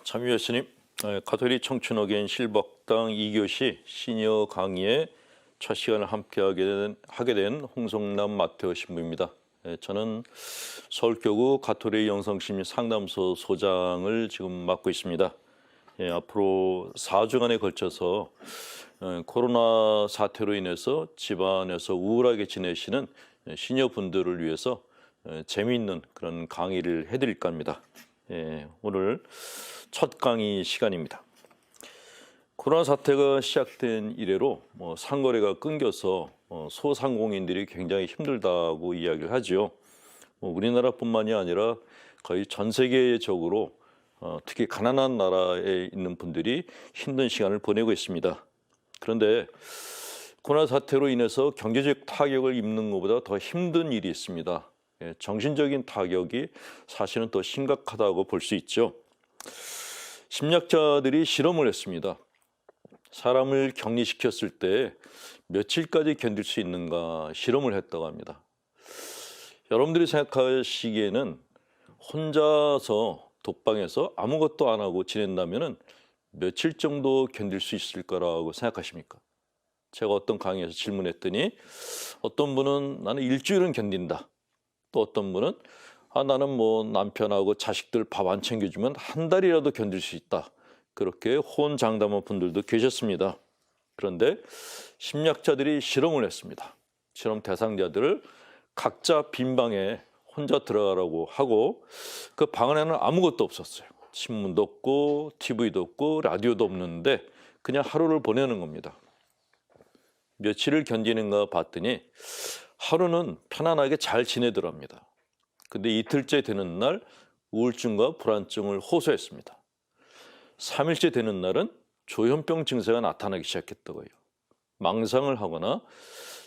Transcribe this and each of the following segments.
참여 예수님, 가톨릭 청춘 어게인 실버당 2교시 시니어 강의의 첫 시간을 하게 된 홍성남 마테오 신부입니다. 저는 서울교구 가톨릭 영성심리 상담소 소장을 지금 맡고 있습니다. 앞으로 4주간에 걸쳐서 코로나 사태로 인해서 집안에서 우울하게 지내시는 시니어 분들을 위해서 재미있는 그런 강의를 해드릴까 합니다. 오늘 첫 강의 시간입니다. 코로나 사태가 시작된 이래로 상거래가 끊겨서 소상공인들이 굉장히 힘들다고 이야기를 하죠. 우리나라뿐만이 아니라 거의 전 세계적으로 특히 가난한 나라에 있는 분들이 힘든 시간을 보내고 있습니다. 그런데 코로나 사태로 인해서 경제적 타격을 입는 것보다 더 힘든 일이 있습니다. 정신적인 타격이 사실은 더 심각하다고 볼 수 있죠. 심리학자들이 실험을 했습니다. 사람을 격리시켰을 때 며칠까지 견딜 수 있는가 실험을 했다고 합니다. 여러분들이 생각하시기에는 혼자서 독방에서 아무것도 안 하고 지낸다면 며칠 정도 견딜 수 있을 거라고 생각하십니까? 제가 어떤 강의에서 질문했더니 어떤 분은 나는 일주일은 견딘다. 또 어떤 분은 나는 남편하고 자식들 밥 안 챙겨주면 한 달이라도 견딜 수 있다. 그렇게 호언장담한 분들도 계셨습니다. 그런데 심리학자들이 실험을 했습니다. 실험 대상자들을 각자 빈 방에 혼자 들어가라고 하고 그 방 안에는 아무것도 없었어요. 신문도 없고 TV도 없고 라디오도 없는데 그냥 하루를 보내는 겁니다. 며칠을 견디는가 봤더니 하루는 편안하게 잘 지내더랍니다. 근데 이틀째 되는 날 우울증과 불안증을 호소했습니다. 3일째 되는 날은 조현병 증세가 나타나기 시작했다고요. 망상을 하거나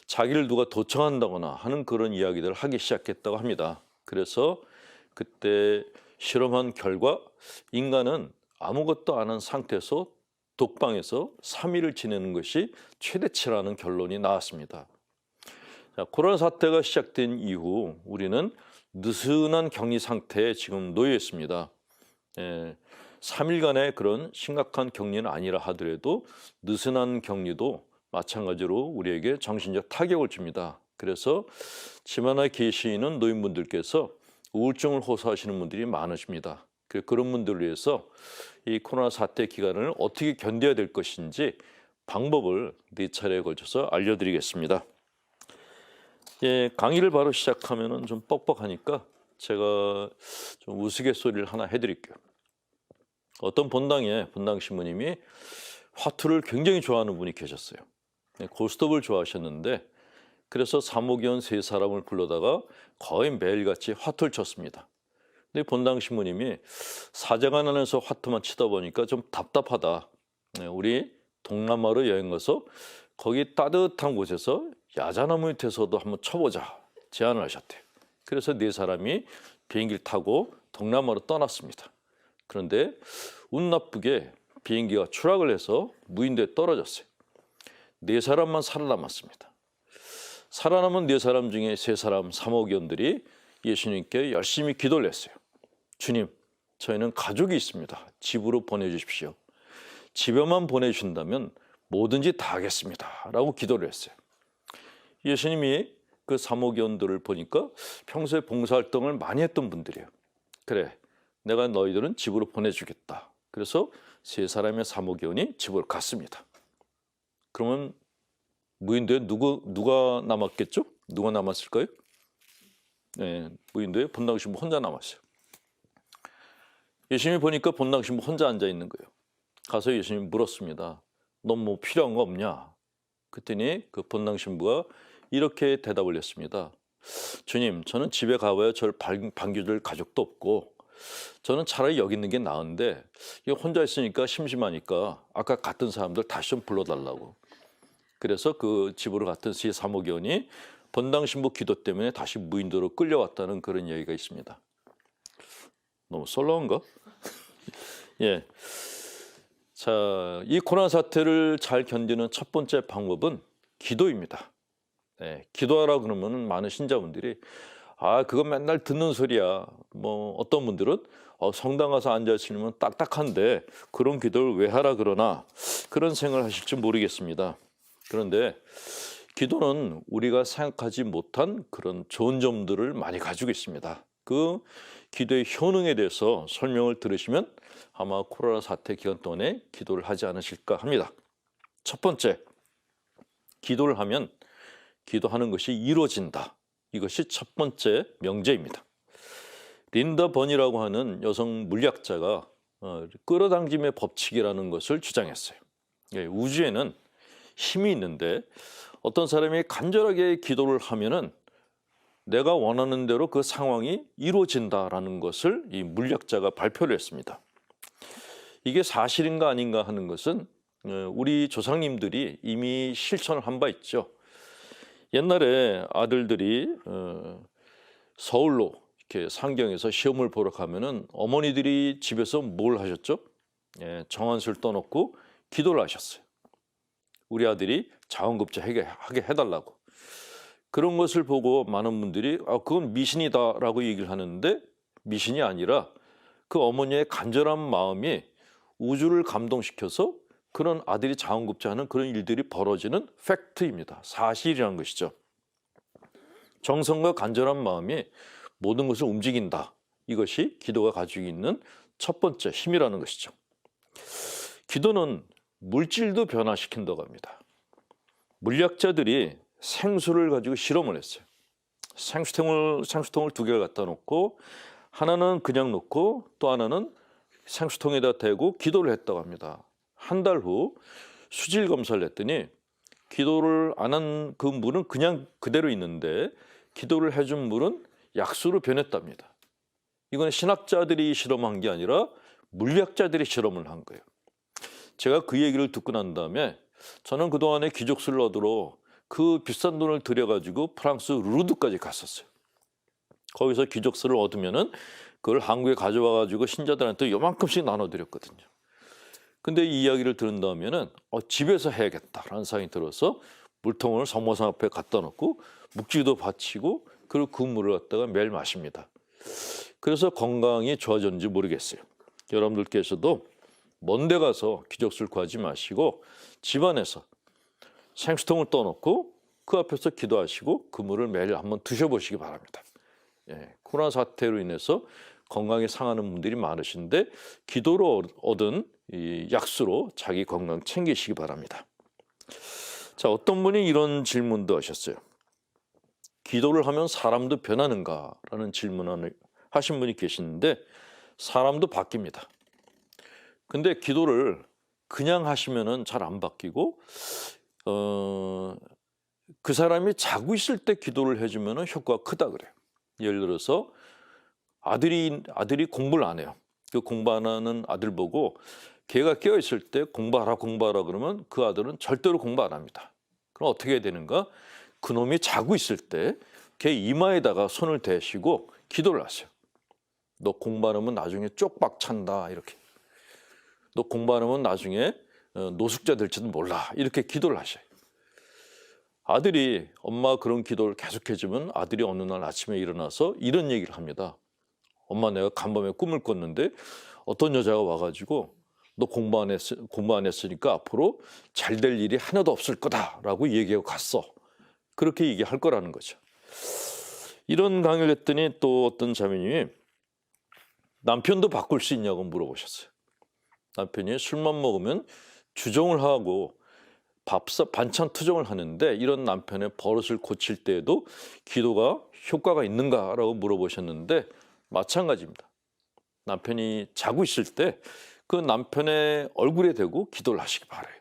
자기를 누가 도청한다거나 하는 그런 이야기들을 하기 시작했다고 합니다. 그래서 그때 실험한 결과 인간은 아무것도 안 한 상태에서 독방에서 3일을 지내는 것이 최대치라는 결론이 나왔습니다. 코로나 사태가 시작된 이후 우리는 느슨한 격리 상태에 지금 놓여 있습니다. 3일간의 그런 심각한 격리는 아니라 하더라도 느슨한 격리도 마찬가지로 우리에게 정신적 타격을 줍니다. 그래서 집안에 계시는 노인분들께서 우울증을 호소하시는 분들이 많으십니다. 그런 분들을 위해서 이 코로나 사태 기간을 어떻게 견뎌야 될 것인지 방법을 4차례에 걸쳐서 알려드리겠습니다. 강의를 바로 시작하면 좀 뻑뻑하니까 제가 좀 우스갯소리를 하나 해드릴게요. 어떤 본당 신부님이 화투를 굉장히 좋아하는 분이 계셨어요. 고스톱을 좋아하셨는데 그래서 사모기원 3사람을 불러다가 거의 매일같이 화투를 쳤습니다. 근데 본당 신부님이 사제관안에서 화투만 치다 보니까 좀 답답하다. 우리 동남아로 여행 가서 거기 따뜻한 곳에서 야자나무 밑에서도 한번 쳐보자 제안을 하셨대요. 그래서 4사람이 비행기를 타고 동남아로 떠났습니다. 그런데 운 나쁘게 비행기가 추락을 해서 무인도에 떨어졌어요. 4사람만 살아남았습니다. 살아남은 4사람 중에 3사람 사모기원들이 예수님께 열심히 기도를 했어요. 주님, 저희는 가족이 있습니다. 집으로 보내주십시오. 집에만 보내주신다면 뭐든지 다 하겠습니다. 라고 기도를 했어요. 예수님이 그 사모기원들을 보니까 평소에 봉사활동을 많이 했던 분들이에요. 그래, 내가 너희들은 집으로 보내주겠다. 그래서 3사람의 사모기원이 집으로 갔습니다. 그러면 무인도에 누가 남았겠죠? 누가 남았을까요? 무인도에 본당 신부 혼자 남았어요. 예수님이 보니까 본당 신부 혼자 앉아 있는 거예요. 가서 예수님이 물었습니다. 너 뭐 필요한 거 없냐? 그랬더니 그 본당 신부가 이렇게 대답을 했습니다. 주님, 저는 집에 가봐야 저를 반겨줄 가족도 없고 저는 차라리 여기 있는 게 나은데 혼자 있으니까 심심하니까 아까 갔던 사람들 다시 좀 불러달라고. 그래서 그 집으로 갔던 사모기원이 본당 신부 기도 때문에 다시 무인도로 끌려왔다는 그런 얘기가 있습니다. 너무 썰렁한가? 자, 이 코로나 사태를 잘 견디는 첫 번째 방법은 기도입니다. 기도하라 그러면 많은 신자분들이 그건 맨날 듣는 소리야. 뭐 어떤 분들은 성당 가서 앉아 있으면 딱딱한데 그런 기도를 왜 하라 그러나 그런 생각을 하실지 모르겠습니다. 그런데 기도는 우리가 생각하지 못한 그런 좋은 점들을 많이 가지고 있습니다. 그 기도의 효능에 대해서 설명을 들으시면 아마 코로나 사태 기간 동안에 기도를 하지 않으실까 합니다. 첫 번째, 기도를 하면 기도하는 것이 이루어진다. 이것이 첫 번째 명제입니다. 린다 번이라고 하는 여성 물리학자가 끌어당김의 법칙이라는 것을 주장했어요. 우주에는 힘이 있는데 어떤 사람이 간절하게 기도를 하면은 내가 원하는 대로 그 상황이 이루어진다라는 것을 이 물리학자가 발표를 했습니다. 이게 사실인가 아닌가 하는 것은 우리 조상님들이 이미 실천을 한 바 있죠. 옛날에 아들들이 서울로 이렇게 상경에서 시험을 보러 가면은 어머니들이 집에서 뭘 하셨죠? 정한수를 떠놓고 기도를 하셨어요. 우리 아들이 자원급제하게 해달라고. 그런 것을 보고 많은 분들이 그건 미신이다라고 얘기를 하는데 미신이 아니라 그 어머니의 간절한 마음이 우주를 감동시켜서 그런 아들이 자원급제하는 그런 일들이 벌어지는 팩트입니다. 사실이라는 것이죠. 정성과 간절한 마음이 모든 것을 움직인다. 이것이 기도가 가지고 있는 첫 번째 힘이라는 것이죠. 기도는 물질도 변화시킨다고 합니다. 물리학자들이 생수를 가지고 실험을 했어요. 생수통을 두 개를 갖다 놓고 하나는 그냥 놓고 또 하나는 생수통에다 대고 기도를 했다고 합니다. 한 달 후 수질 검사를 했더니 기도를 안 한 그 물은 그냥 그대로 있는데 기도를 해준 물은 약수로 변했답니다. 이건 신학자들이 실험한 게 아니라 물리학자들이 실험을 한 거예요. 제가 그 얘기를 듣고 난 다음에 저는 그동안에 귀족수를 얻으러 그 비싼 돈을 들여가지고 프랑스 루르드까지 갔었어요. 거기서 귀족수를 얻으면은 그걸 한국에 가져와가지고 신자들한테 요만큼씩 나눠드렸거든요. 근데 이 이야기를 들은 다음에는 집에서 해야겠다라는 생각이 들어서 물통을 성모상 앞에 갖다 놓고 묵지도 바치고 그리고 그 물을 갖다가 매일 마십니다. 그래서 건강이 좋아졌는지 모르겠어요. 여러분들께서도 먼데 가서 귀족수를 구하지 마시고 집안에서 생수통을 떠놓고 그 앞에서 기도하시고 그 물을 매일 한번 드셔보시기 바랍니다. 코로나 사태로 인해서 건강이 상하는 분들이 많으신데 기도로 얻은 이 약수로 자기 건강 챙기시기 바랍니다. 자, 어떤 분이 이런 질문도 하셨어요. 기도를 하면 사람도 변하는가라는 질문을 하신 분이 계시는데 사람도 바뀝니다. 근데 기도를 그냥 하시면은 잘 안 바뀌고 그 사람이 자고 있을 때 기도를 해주면은 효과가 크다 그래요. 예를 들어서 아들이 공부를 안 해요. 그 공부 안 하는 아들 보고 걔가 깨어 있을 때 공부하라 그러면 그 아들은 절대로 공부 안 합니다. 그럼 어떻게 해야 되는가? 그놈이 자고 있을 때 걔 이마에다가 손을 대시고 기도를 하세요. 너 공부 안 하면 나중에 쪽박 찬다 이렇게. 너 공부 안 하면 나중에 노숙자 될지도 몰라 이렇게 기도를 하셔요. 아들이 엄마 그런 기도를 계속해주면 아들이 어느 날 아침에 일어나서 이런 얘기를 합니다. 엄마 내가 간밤에 꿈을 꿨는데 어떤 여자가 와가지고 너 공부 안 했으니까 앞으로 잘 될 일이 하나도 없을 거다라고 얘기하고 갔어. 그렇게 얘기할 거라는 거죠. 이런 강의를 했더니 또 어떤 자매님이 남편도 바꿀 수 있냐고 물어보셨어요. 남편이 술만 먹으면 주정을 하고 반찬 투정을 하는데 이런 남편의 버릇을 고칠 때에도 기도가 효과가 있는가라고 물어보셨는데 마찬가지입니다. 남편이 자고 있을 때 그 남편의 얼굴에 대고 기도를 하시기 바라요.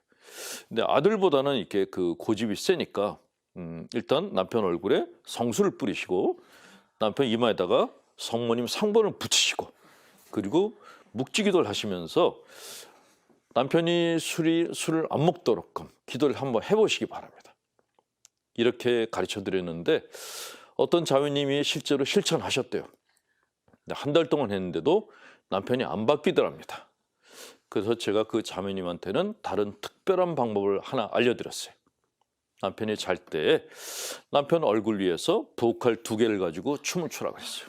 근데 아들보다는 이렇게 그 고집이 세니까 일단 남편 얼굴에 성수를 뿌리시고 남편 이마에다가 성모님 상본을 붙이시고 그리고 묵지기도를 하시면서 남편이 술을 안 먹도록 기도를 한번 해보시기 바랍니다. 이렇게 가르쳐 드렸는데 어떤 자매님이 실제로 실천하셨대요. 한 달 동안 했는데도 남편이 안 바뀌더랍니다. 그래서 제가 그 자매님한테는 다른 특별한 방법을 하나 알려드렸어요. 남편이 잘 때 남편 얼굴 위에서 부엌칼 2개를 가지고 춤을 추라고 했어요.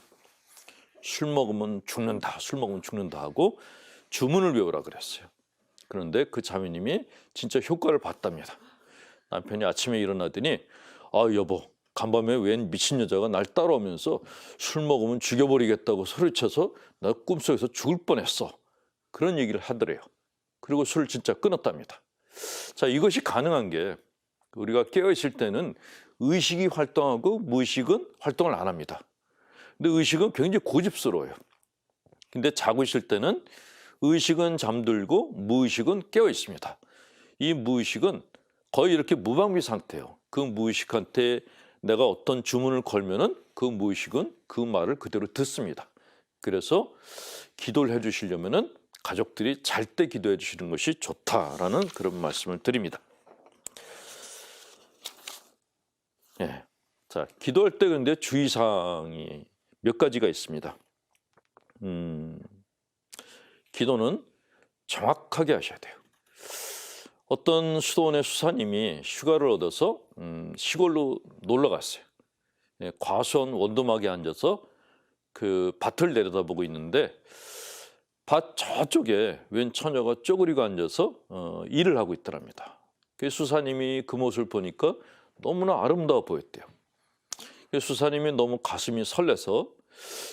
술 먹으면 죽는다, 술 먹으면 죽는다 하고 주문을 외우라 그랬어요. 그런데 그 자매님이 진짜 효과를 봤답니다. 남편이 아침에 일어나더니 여보, 간밤에 웬 미친 여자가 날 따라오면서 술 먹으면 죽여버리겠다고 소리쳐서 나 꿈속에서 죽을 뻔했어. 그런 얘기를 하더래요. 그리고 술을 진짜 끊었답니다. 자, 이것이 가능한 게 우리가 깨어있을 때는 의식이 활동하고 무의식은 활동을 안 합니다. 근데 의식은 굉장히 고집스러워요. 근데 자고 있을 때는 의식은 잠들고 무의식은 깨어 있습니다. 이 무의식은 거의 이렇게 무방비 상태예요. 그 무의식한테 내가 어떤 주문을 걸면은 그 무의식은 그 말을 그대로 듣습니다. 그래서 기도를 해주시려면은 가족들이 잘 때 기도해 주시는 것이 좋다라는 그런 말씀을 드립니다. 예. 자, 기도할 때 근데 주의사항이 몇 가지가 있습니다. 기도는 정확하게 하셔야 돼요. 어떤 수도원의 수사님이 휴가를 얻어서 시골로 놀러 갔어요. 예, 과수원 원두막에 앉아서 그 밭을 내려다보고 있는데 밭 저쪽에 웬 처녀가 쪼그리고 앉아서 일을 하고 있더랍니다. 그 수사님이 그 모습을 보니까 너무나 아름다워 보였대요. 그 수사님이 너무 가슴이 설레서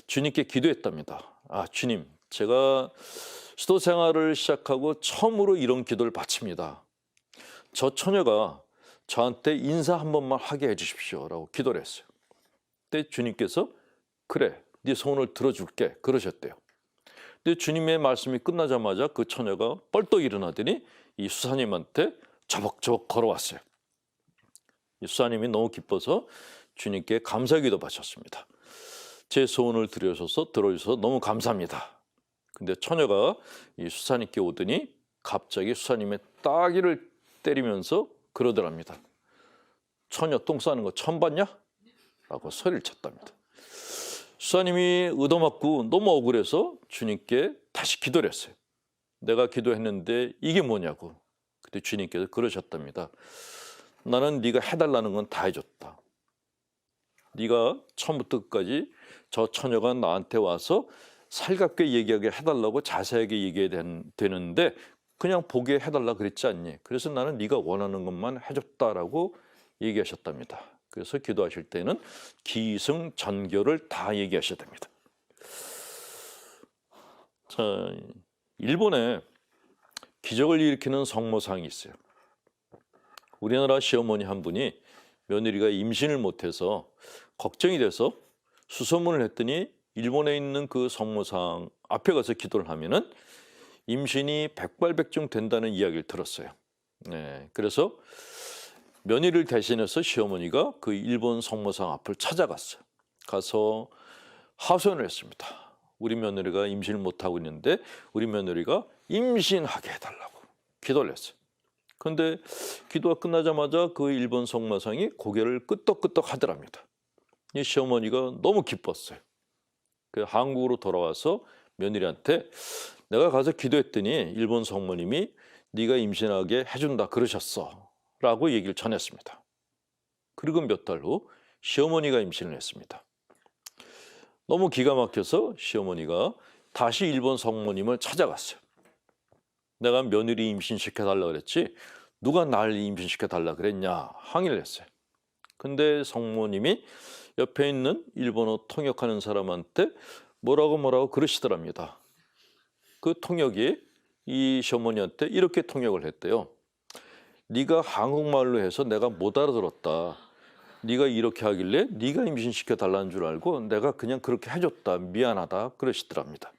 주님께 기도했답니다. 주님, 제가 수도 생활을 시작하고 처음으로 이런 기도를 바칩니다. 저 처녀가 저한테 인사 한 번만 하게 해주십시오 라고 기도를 했어요. 그때 주님께서 그래, 네 소원을 들어줄게 그러셨대요. 근데 주님의 말씀이 끝나자마자 그 처녀가 뻘떡 일어나더니 이 수사님한테 저벅저벅 걸어왔어요. 이 수사님이 너무 기뻐서 주님께 감사기도 바쳤습니다. 제 소원을 들어주셔서 너무 감사합니다. 근데 처녀가 이 수사님께 오더니 갑자기 수사님의 따귀를 때리면서 그러더랍니다. 처녀 똥 싸는 거 처음 봤냐? 라고 소리를 쳤답니다. 수사님이 얻어맞고 너무 억울해서 주님께 다시 기도를 했어요. 내가 기도했는데 이게 뭐냐고. 그때 주님께서 그러셨답니다. 나는 네가 해달라는 건 다 해줬다. 네가 처음부터 끝까지 저 처녀가 나한테 와서 살갑게 얘기하게 해달라고 자세하게 얘기해야 되는데 그냥 보게 해달라 그랬지 않니? 그래서 나는 네가 원하는 것만 해줬다라고 얘기하셨답니다. 그래서 기도하실 때는 기승전결을 다 얘기하셔야 됩니다. 자, 일본에 기적을 일으키는 성모상이 있어요. 우리나라 시어머니 한 분이 며느리가 임신을 못해서 걱정이 돼서 수소문을 했더니 일본에 있는 그 성모상 앞에 가서 기도를 하면은 임신이 백발백중 된다는 이야기를 들었어요. 네, 그래서 며느리를 대신해서 시어머니가 그 일본 성모상 앞을 찾아갔어요. 가서 하소연을 했습니다. 우리 며느리가 임신을 못하고 있는데 우리 며느리가 임신하게 해달라고 기도를 했어요. 그런데 기도가 끝나자마자 그 일본 성모상이 고개를 끄덕끄덕 하더랍니다. 이 시어머니가 너무 기뻤어요. 그 한국으로 돌아와서 며느리한테 내가 가서 기도했더니 일본 성모님이 네가 임신하게 해준다 그러셨어 라고 얘기를 전했습니다. 그리고 몇 달 후 시어머니가 임신을 했습니다. 너무 기가 막혀서 시어머니가 다시 일본 성모님을 찾아갔어요. 내가 며느리 임신시켜달라 그랬지 누가 날 임신시켜달라 그랬냐 항의를 했어요. 근데 성모님이 옆에 있는 일본어 통역하는 사람한테 뭐라고 그러시더랍니다. 그 통역이 이 시어머니한테 이렇게 통역을 했대요. 네가 한국말로 해서 내가 못 알아들었다. 네가 이렇게 하길래 네가 임신시켜 달라는 줄 알고 내가 그냥 그렇게 해줬다. 미안하다. 그러시더랍니다.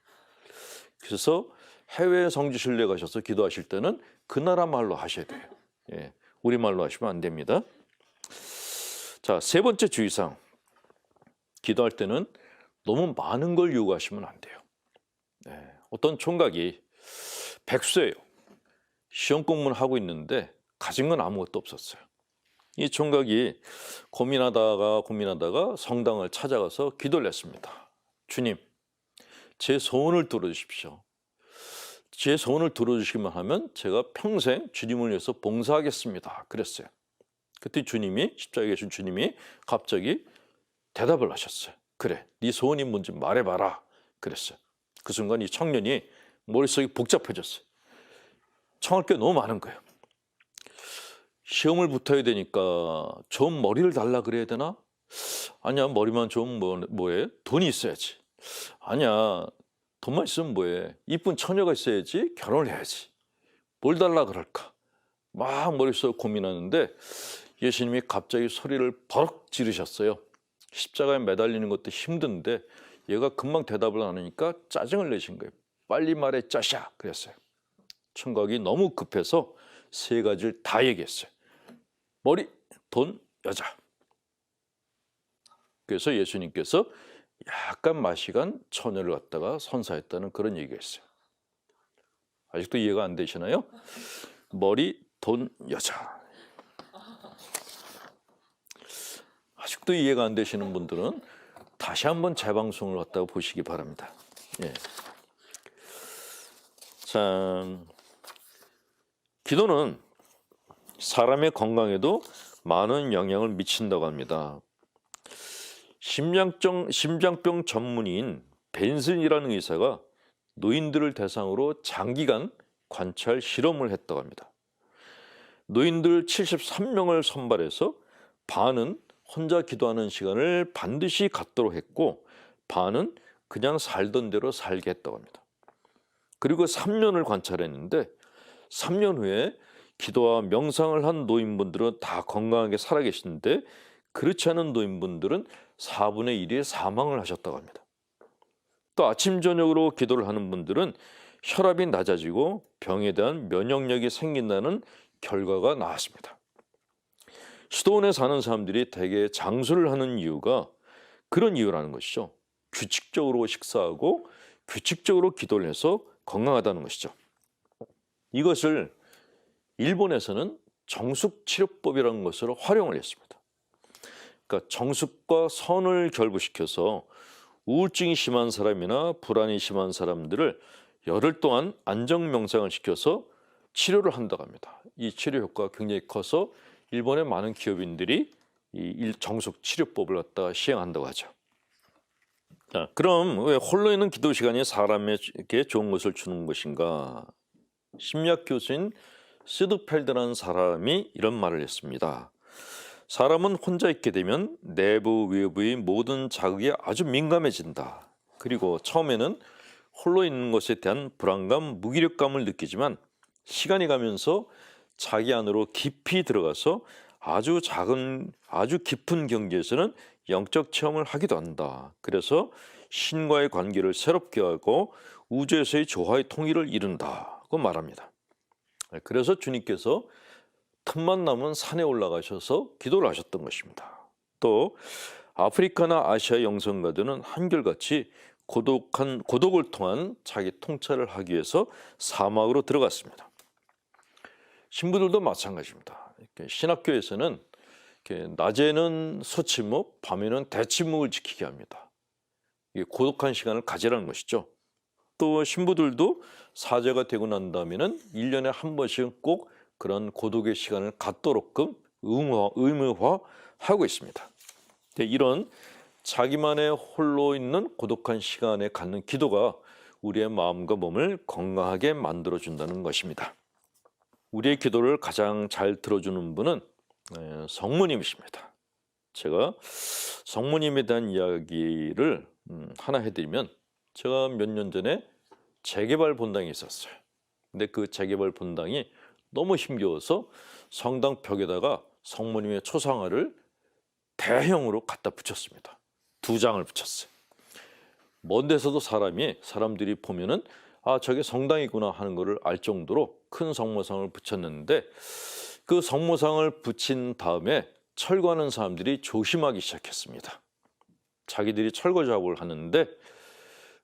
그래서 해외 성지순례 가셔서 기도하실 때는 그 나라 말로 하셔야 돼요. 예, 우리말로 하시면 안 됩니다. 자, 세 번째 주의사항. 기도할 때는 너무 많은 걸 요구하시면 안 돼요. 네, 어떤 총각이 백수예요. 시험 공부를 하고 있는데 가진 건 아무것도 없었어요. 이 총각이 고민하다가 성당을 찾아가서 기도를 했습니다. 주님, 제 소원을 들어주십시오. 제 소원을 들어주시기만 하면 제가 평생 주님을 위해서 봉사하겠습니다. 그랬어요. 그때 주님이, 십자가에 계신 주님이 갑자기 대답을 하셨어요. 그래, 네 소원이 뭔지 말해봐라. 그랬어요. 그 순간 이 청년이 머릿속이 복잡해졌어요. 청할 게 너무 많은 거예요. 시험을 붙어야 되니까 좀 머리를 달라 그래야 되나? 아니야, 머리만 좀 뭐해? 돈이 있어야지. 아니야, 돈만 있으면 뭐해? 이쁜 처녀가 있어야지. 결혼을 해야지. 뭘 달라 그럴까? 막 머릿속에 고민하는데 예수님이 갑자기 소리를 버럭 지르셨어요. 십자가에 매달리는 것도 힘든데 얘가 금방 대답을 안 하니까 짜증을 내신 거예요. 빨리 말해 짜샤 그랬어요. 청각이 너무 급해서 세 가지를 다 얘기했어요. 머리, 돈, 여자. 그래서 예수님께서 약간 마시간 처녀를 갖다가 선사했다는 그런 얘기가 있어요. 아직도 이해가 안 되시나요? 머리, 돈, 여자. 아직도 이해가 안 되시는 분들은 다시 한번 재방송을 갖다가 보시기 바랍니다. 예. 참, 기도는 사람의 건강에도 많은 영향을 미친다고 합니다. 심장병 전문의인 벤슨이라는 의사가 노인들을 대상으로 장기간 관찰 실험을 했다고 합니다. 노인들 73명을 선발해서 반은 혼자 기도하는 시간을 반드시 갖도록 했고 반은 그냥 살던 대로 살게 했다고 합니다. 그리고 3년을 관찰했는데 3년 후에 기도와 명상을 한 노인분들은 다 건강하게 살아계시는데 그렇지 않은 노인분들은 4분의 1이 사망을 하셨다고 합니다. 또 아침 저녁으로 기도를 하는 분들은 혈압이 낮아지고 병에 대한 면역력이 생긴다는 결과가 나왔습니다. 수도원에 사는 사람들이 대개 장수를 하는 이유가 그런 이유라는 것이죠. 규칙적으로 식사하고 규칙적으로 기도를 해서 건강하다는 것이죠. 이것을 일본에서는 정숙치료법이라는 것으로 활용을 했습니다. 그러니까 정숙과 선을 결부시켜서 우울증이 심한 사람이나 불안이 심한 사람들을 열흘 동안 안정 명상을 시켜서 치료를 한다고 합니다. 이 치료 효과가 굉장히 커서 일본의 많은 기업인들이 이 정숙 치료법을 갖다 시행한다고 하죠. 자, 그럼 왜 홀로 있는 기도 시간이 사람에게 좋은 것을 주는 것인가? 심리학 교수인 시드펠드라는 사람이 이런 말을 했습니다. 사람은 혼자 있게 되면 내부 외부의 모든 자극에 아주 민감해진다. 그리고 처음에는 홀로 있는 것에 대한 불안감, 무기력감을 느끼지만 시간이 가면서 자기 안으로 깊이 들어가서 아주 깊은 경계에서는 영적 체험을 하기도 한다. 그래서 신과의 관계를 새롭게 하고 우주에서의 조화의 통일을 이룬다고 말합니다. 그래서 주님께서 틈만 나면 산에 올라가셔서 기도를 하셨던 것입니다. 또 아프리카나 아시아 영성가들은 한결같이 고독을 통한 자기 통찰을 하기 위해서 사막으로 들어갔습니다. 신부들도 마찬가지입니다. 신학교에서는 낮에는 소침묵, 밤에는 대침묵을 지키게 합니다. 이게 고독한 시간을 가지라는 것이죠. 또 신부들도 사제가 되고 난 다음에는 1년에 한 번씩은 꼭 그런 고독의 시간을 갖도록끔 의무화하고 있습니다. 이런 자기만의 홀로 있는 고독한 시간에 갖는 기도가 우리의 마음과 몸을 건강하게 만들어준다는 것입니다. 우리의 기도를 가장 잘 들어주는 분은 성모님이십니다. 제가 성모님에 대한 이야기를 하나 해드리면 제가 몇 년 전에 재개발 본당이 있었어요. 근데 그 재개발 본당이 너무 힘겨워서 성당 벽에다가 성모님의 초상화를 대형으로 갖다 붙였습니다. 2장을 붙였어요. 먼 데서도 사람들이 보면은 아, 저게 성당이구나 하는 것을 알 정도로 큰 성모상을 붙였는데 그 성모상을 붙인 다음에 철거하는 사람들이 조심하기 시작했습니다. 자기들이 철거 작업을 하는데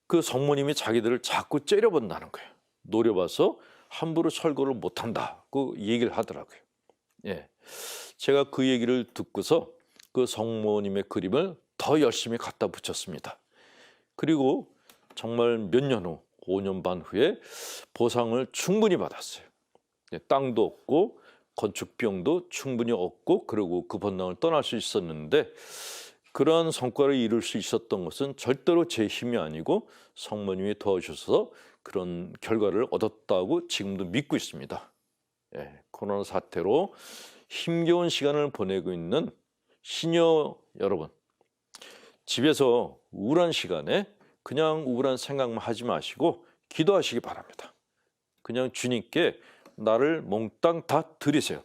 그 성모님이 자기들을 자꾸 째려본다는 거예요. 노려봐서 함부로 철거를 못한다고 얘기를 하더라고요. 예, 제가 그 얘기를 듣고서 그 성모님의 그림을 더 열심히 갖다 붙였습니다. 그리고 정말 몇 년 후, 5년 반 후에 보상을 충분히 받았어요. 땅도 없고 건축 비용도 충분히 없고 그리고 그 본당을 떠날 수 있었는데 그러한 성과를 이룰 수 있었던 것은 절대로 제 힘이 아니고 성모님이 도와주셔서 그런 결과를 얻었다고 지금도 믿고 있습니다. 예, 코로나 사태로 힘겨운 시간을 보내고 있는 시니어 여러분, 집에서 우울한 시간에 그냥 우울한 생각만 하지 마시고 기도하시기 바랍니다. 그냥 주님께 나를 몽땅 다 드리세요.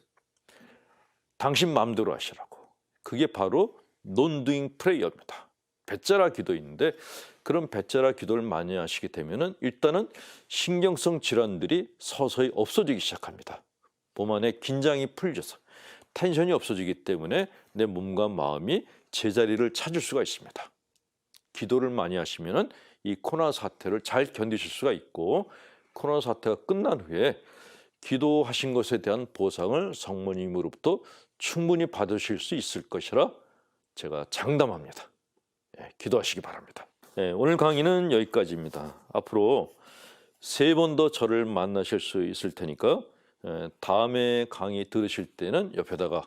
당신 마음대로 하시라고. 그게 바로 non-doing prayer입니다. 배짜라 기도인데 그런 배짜라 기도를 많이 하시게 되면은 일단은 신경성 질환들이 서서히 없어지기 시작합니다. 몸 안에 긴장이 풀려서 텐션이 없어지기 때문에 내 몸과 마음이 제자리를 찾을 수가 있습니다. 기도를 많이 하시면은 이 코로나 사태를 잘 견디실 수가 있고 코로나 사태가 끝난 후에 기도하신 것에 대한 보상을 성모님으로부터 충분히 받으실 수 있을 것이라 제가 장담합니다. 예, 기도하시기 바랍니다. 예, 오늘 강의는 여기까지입니다. 앞으로 3번 더 저를 만나실 수 있을 테니까 다음에 강의 들으실 때는 옆에다가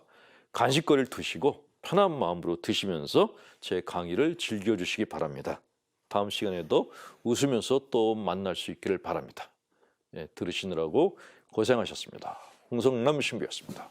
간식거리를 두시고 편한 마음으로 드시면서 제 강의를 즐겨주시기 바랍니다. 다음 시간에도 웃으면서 또 만날 수 있기를 바랍니다. 예, 들으시느라고 고생하셨습니다. 홍성남 신부였습니다.